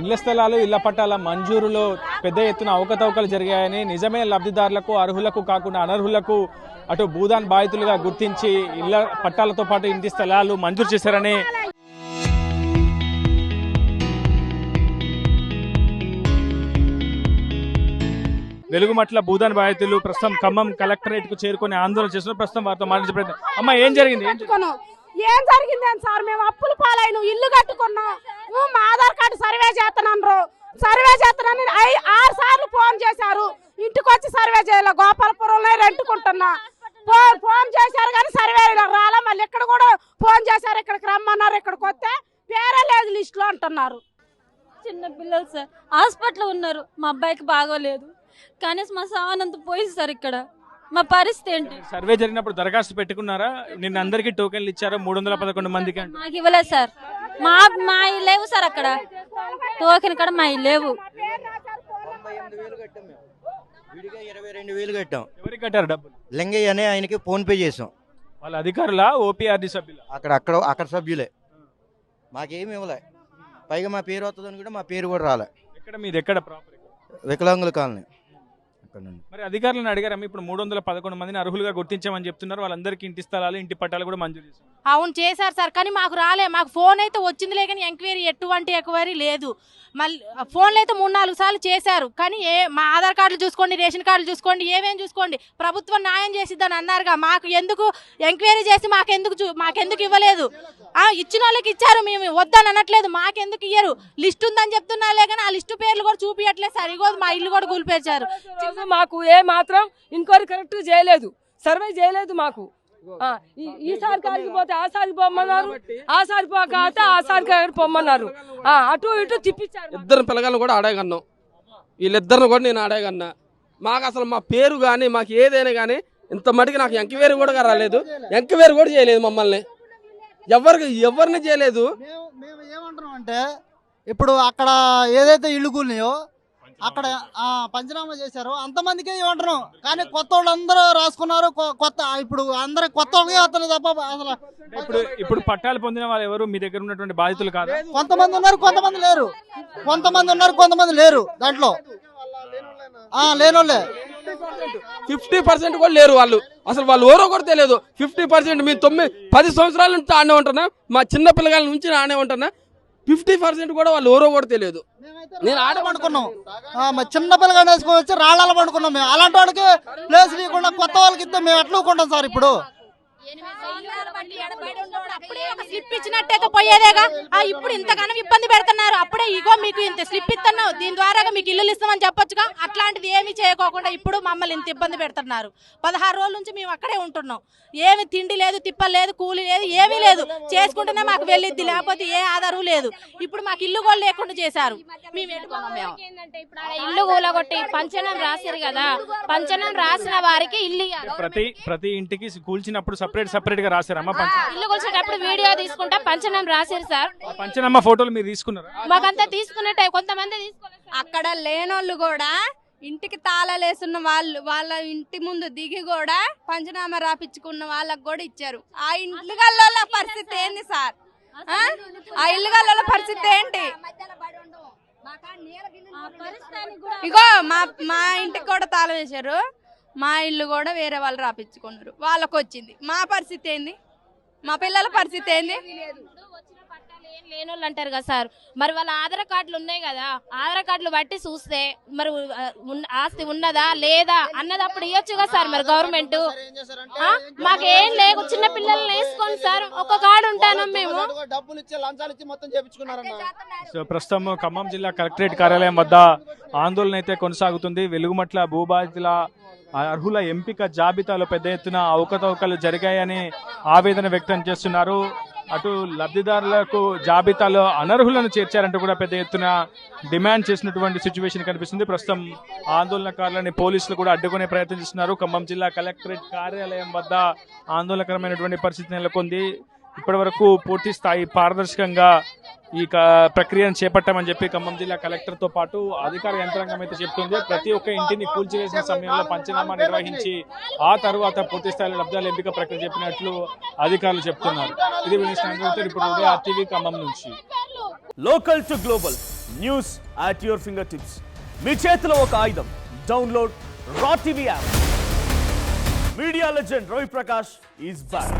ఇళ్ల స్థలాలు ఇళ్ల పట్టాల మంజూరులో పెద్ద ఎత్తున అవకతవకలు జరిగాయని, నిజమే లబ్ధిదారులకు అర్హులకు కాకుండా అనర్హులకు అటు భూదాన్ బాధితులుగా గుర్తించి ఇళ్ల పట్టాలతో పాటు ఇంటి స్థలాలు మంజూరు చేశారని వెలుగుమట్ల భూదాన్ బాధితులు ప్రస్తుతం ఖమ్మం కలెక్టరేట్ కు చేరుకుని ఆందోళన చేస్తున్నారు. ప్రస్తుతం వారితో మాట్లాడే ప్రయత్నం. అమ్మ, ఏం జరిగింది? ఏం జరిగింది అని సార్, మేము అప్పులు పాలైన ఇల్లు కట్టుకున్నాం. మా ఆధార్ కార్డు సర్వే చేస్తున్నాను 6 సార్లు ఫోన్ చేశారు. ఇంటికి వచ్చి సర్వే చేయాలి. గోపాలపురంలో రెంటుకుంటున్నా. ఫోన్ చేశారు కానీ సర్వే రాలా. మళ్ళీ ఇక్కడ కూడా ఫోన్ చేశారు, ఇక్కడికి రమ్మన్నారు. ఇక్కడికి వస్తే పేరే లేదు లిస్ట్ లో అంటున్నారు. చిన్న పిల్లలు సార్ హాస్పిటల్ ఉన్నారు. మా అబ్బాయికి బాగోలేదు. కనీసం మా సామానంతా పోయింది సార్. ఇక్కడ మా పరిస్థితి ఏంటి? సర్వే జరిగినప్పుడు దరఖాస్తు పెట్టుకున్నారా? నిన్న అందరికి టోకెన్లు ఇచ్చారు 311 మందికి. మాకు ఇవ్వలేదు సార్. మా లేవు సార్. అక్కడ టోకెన్ కూడా మా లేవు. 22,000 కట్టాం. ఎవరికి కట్టారు డబ్బులు? లింగయ్య అనే ఆయనకి ఫోన్ పే చేసాం. వాళ్ళ అధికారులా, ఓపీఆర్డీ సభ్యులు? అక్కడ సభ్యులే. మాకేమి ఇవ్వలే. పైగా మా పేరు వస్తుందని కూడా మా పేరు కూడా రాలే. ఎక్కడ మీది? ఎక్కడ ప్రాపర్? వికలాంగుల కాలనీ. మరి అధికారులను అడిగారమ్మ? ఇప్పుడు 311 మందిని అర్హులుగా గుర్తించామని చెప్తున్నారు. వాళ్ళందరికీ ఇంటి స్థలాలు, ఇంటి పట్టాలు కూడా మంజూరు చేశారు. అవును చేశారు సార్, కానీ మాకు రాలే. మాకు ఫోన్ అయితే వచ్చిందిలే కానీ ఎటువంటి ఎంక్వైరీ లేదు. మళ్ళీ ఫోన్లు అయితే 3-4 సార్లు చేశారు, కానీ మా ఆధార్ కార్డులు చూసుకోండి, రేషన్ కార్డులు చూసుకోండి, ఏమేమి చూసుకోండి, ప్రభుత్వం న్యాయం చేసిద్దని అన్నారుగా. మాకు ఎందుకు ఎంక్వైరీ చేసి మాకెందుకు ఇవ్వలేదు? ఇచ్చిన వాళ్ళకి ఇచ్చారు, మేము వద్దని అనట్లేదు. మాకెందుకు ఇయ్యరు? లిస్ట్ ఉందని చెప్తున్నాలే కానీ ఆ లిస్టు పేర్లు కూడా చూపించట్లేదు సార్. ఇగో మా ఇల్లు కూడా కూలిపేర్చారు. మాకు ఏ మాత్రం ఇంక్వైరీ కరెక్ట్ చేయలేదు, సర్వే చేయలేదు. మాకు ఈసారి కాడికి పోతే ఆ సారికి పొమ్మన్నారు, ఆ సారి పోతే ఆ సారికి పొమ్మన్నారు. అటు ఇటు తిప్పించారు. 2 పిల్లగాలను కూడా అడగన్నాం. వీళ్ళిద్దరిని కూడా నేను అడగన్నా. మాకు అసలు మా పేరు కానీ మాకు ఏదైనా కానీ ఇంత మటుకు నాకు ఎంక్వైరీ కూడా రాలేదు. ఎంక్వైరీ కూడా చేయలేదు. మమ్మల్ని ఎవరిని చేయలేదు. మేము ఏమంటున్నాం అంటే, ఇప్పుడు అక్కడ ఏదైతే ఇల్లు కూలినాయో అక్కడ పంచనామా చేశారు అంతమందికే ఇవ్వంటున్నాం. కానీ కొత్త వాళ్ళు అందరూ రాసుకున్నారు. ఇప్పుడు అందరు కొత్త వాళ్ళకి వస్తున్నాయి తప్ప అసలు ఇప్పుడు పట్టాలు పొందిన వాళ్ళు ఎవరు మీ దగ్గర ఉన్నటువంటి బాధితులు కాదు? కొంతమంది ఉన్నారు, కొంతమంది లేరు. కొంతమంది ఉన్నారు, కొంతమంది లేరు. దాంట్లో లేనోళ్ళే 50% కూడా లేరు. అసలు వాళ్ళు ఎవరో కూడా తెలియదు. 50% మేము 9-10 సంవత్సరాల నుంచి ఆడే ఉంటున్నా. మా చిన్న పిల్లగాల నుంచి ఆడే ఉంటున్నా. 50% కూడా వాళ్ళు ఎవరో కూడా తెలియదు. నేను ఆడ పండుకున్నాం. చిన్న పిల్లగా వేసుకొని వచ్చి రాళ్ళ పండుకున్నాం. మేము అలాంటి వాడికి ప్లేస్ లేకుండా కొత్త వాళ్ళకి ఇస్తే మేము ఎట్లా ఊకుంటాం సార్? ఇప్పుడు అప్పుడే ఒక స్లిప్ ఇచ్చినట్టయితే పోయేదేగా. ఇప్పుడు ఇంతగానో ఇబ్బంది పెడుతున్నారు. అప్పుడే ఇగో మీకు ఇంత స్లిప్ ఇస్తున్నావు, దీని ద్వారా మీకు ఇల్లు ఇస్తామని చెప్పొచ్చుగా. అట్లాంటిది ఏమి చేయకోకుండా ఇప్పుడు మమ్మల్ని ఇంత ఇబ్బంది పెడుతున్నారు. 16 రోజుల నుంచి మేము అక్కడే ఉంటున్నాం. ఏమి తిండి లేదు, తిప్పలు లేదు, కూలి లేదు, ఏమీ లేదు. చేసుకుంటేనే మాకు వెళ్ళిద్ది, లేకపోతే ఏ ఆధారం లేదు. ఇప్పుడు మాకు ఇల్లు కూడా లేకుండా చేశారు. మేము ఇల్లు కూలగొట్టి పంచనం రాశారు కదా. పంచనం రాసిన వారికి ఇల్లు ప్రతి ఇంటికి కూల్చినప్పుడు సపరేట్ గా రాశారమ్మా? ఇల్లు కూల్చేటప్పుడు వీడియో తీసుకుంటా పంచనం రాశారు సార్. పంచనమ్మ ఫోటోలు మీరు తీసుకున్నారా? మాకంతా తీసుకున్నట్టే, కొంతమంది తీసుకోలేదు. అక్కడ లేనోళ్ళు కూడా ఇంటికి తాళాలేసున్న వాళ్ళ ఇంటి ముందు దిగి కూడా పంచనామా రాపించుకున్న వాళ్ళకి కూడా ఇచ్చారు. ఆ ఇల్లు గల్లోళ్ళ పరిస్థితి ఏంది సార్? ఆ ఇల్లు గల్లోళ్ళ పరిస్థితి ఏంటి? ఇగో మా ఇంటికి కూడా తాళం వేశారు. మా ఇల్లు కూడా వేరే వాళ్ళు రాపించుకున్నారు. వాళ్ళకు వచ్చింది. మా పరిస్థితి ఏంది? మా పిల్లల పరిస్థితి ఏంది? లేనోళ్ళు అంటారు కదా సార్. మరి వాళ్ళ ఆధార్ కార్డులు ఉన్నాయి కదా, ఆధార్ కార్డులు బట్టి చూస్తే మరి ఆస్తి ఉన్నదా లేదా అన్నది అప్పుడు ఇవ్వచ్చు కదా సార్. మరి గవర్నమెంట్ మాకేం లేదు, చిన్న పిల్లల్ని వేసుకోండి సార్, ఒక కార్డు ఉంటాను మేము. సో ప్రస్తుతం ఖమ్మం జిల్లా కలెక్టరేట్ కార్యాలయం వద్ద ఆందోళన అయితే కొనసాగుతుంది. వెలుగుమట్ల భూబాధితుల అర్హుల ఎంపిక జాబితాలో పెద్ద ఎత్తున అవకతవకలు జరిగాయని ఆవేదన వ్యక్తం చేస్తున్నారు. అటు లబ్ధిదారులకు జాబితాలో అనర్హులను చేర్చారంటూ కూడా పెద్ద ఎత్తున డిమాండ్ చేసినటువంటి సిచ్యువేషన్ కనిపిస్తుంది. ప్రస్తుతం ఆందోళనకారులని పోలీసులు కూడా అడ్డుకునే ప్రయత్నం చేస్తున్నారు. ఖమ్మం జిల్లా కలెక్టరేట్ కార్యాలయం వద్ద ఆందోళనకరమైనటువంటి పరిస్థితి నెలకొంది. ఇప్పటి వరకు పూర్తి స్థాయి పారదర్శకంగా ఈ ప్రక్రియను చేపట్టామని చెప్పి ఖమ్మం జిల్లా కలెక్టర్ తో పాటు అధికార యంత్రాంగం అయితే చెప్తుంది. ప్రతి ఒక్క ఇంటిని కూల్చివేసిన సమయంలో పంచనామా నిర్వహించి ఆ తర్వాత పూర్తి స్థాయిలో లబ్ధాల ఎంపిక ప్రక్రియ చెప్పినట్లు అధికారులు చెప్తున్నారు. ఇది ఇప్పుడు ఉదయ RTV ఖమ్మం నుంచి. Local to global, news at your finger tips. మీ చేతిలో ఒక ఆయుధం. Download R TV app. Media legend Ravi Prakash is back.